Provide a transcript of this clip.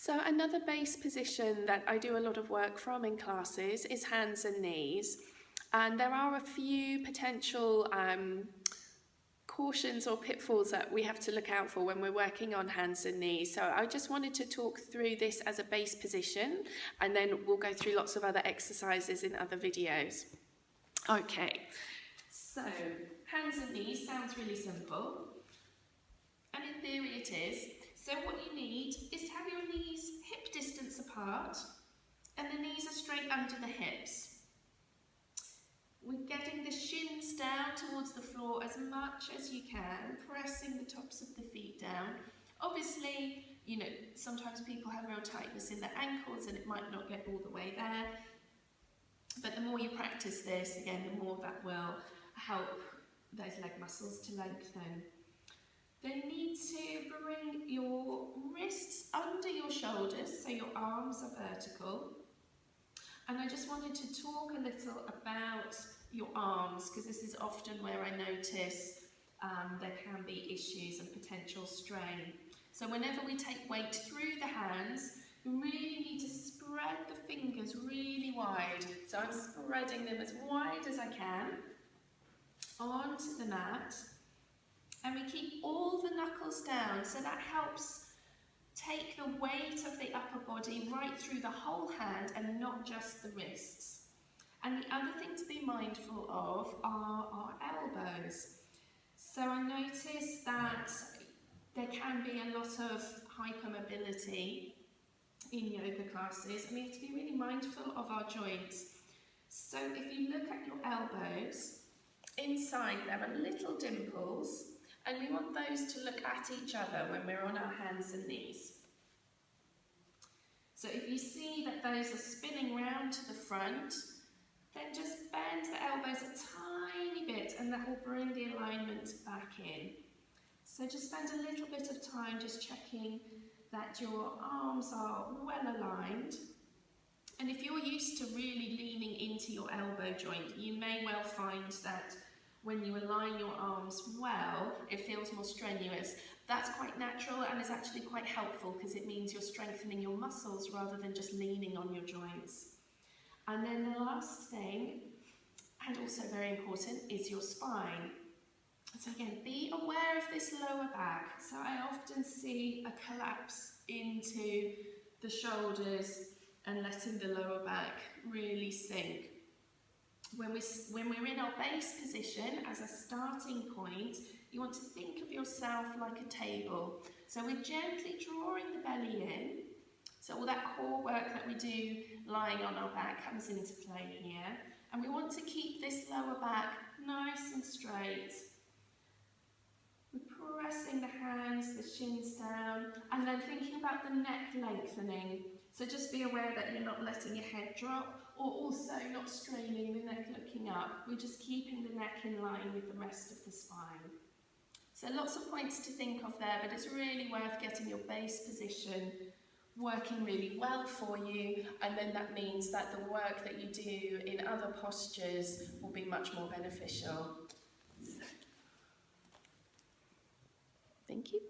So another base position that I do a lot of work from in classes is hands and knees. And there are a few potential cautions or pitfalls that we have to look out for when we're working on hands and knees. So I just wanted to talk through this as a base position, and then we'll go through lots of other exercises in other videos. Okay, so hands and knees sounds really simple, and in theory it is. So what you need is to have your knees hip distance apart, and the knees are straight under the hips. We're getting the shins down towards the floor as much as you can, pressing the tops of the feet down. Obviously, you know, sometimes people have real tightness in their ankles and it might not get all the way there. But the more you practice this, again, the more that will help those leg muscles to lengthen. Then you need to bring your wrists under your shoulders so your arms are vertical. And I just wanted to talk a little about your arms, because this is often where I notice there can be issues and potential strain. So whenever we take weight through the hands, you really need to spread the fingers really wide. So I'm spreading them as wide as I can onto the mat. And we keep all the knuckles down, so that helps take the weight of the upper body right through the whole hand and not just the wrists. And the other thing to be mindful of are our elbows. So I notice that there can be a lot of hypermobility in yoga classes, and we have to be really mindful of our joints. So if you look at your elbows, inside there are little dimples, and we want those to look at each other when we're on our hands and knees. So if you see that those are spinning round to the front, then just bend the elbows a tiny bit and that will bring the alignment back in. So just spend a little bit of time just checking that your arms are well aligned. And if you're used to really leaning into your elbow joint, you may well find that when you align your arms well, it feels more strenuous. That's quite natural and is actually quite helpful because it means you're strengthening your muscles rather than just leaning on your joints. And then the last thing, and also very important, is your spine. So again, be aware of this lower back. So I often see a collapse into the shoulders and letting the lower back really sink. When we're in our base position as a starting point, you want to think of yourself like a table. So we're gently drawing the belly in. So all that core work that we do lying on our back comes into play here. And we want to keep this lower back nice and straight. We're pressing the hands, the shins down, and then thinking about the neck lengthening. So just be aware that you're not letting your head drop, or also not straining the neck looking up. We're just keeping the neck in line with the rest of the spine. So lots of points to think of there, but it's really worth getting your base position working really well for you, and then that means that the work that you do in other postures will be much more beneficial. Thank you.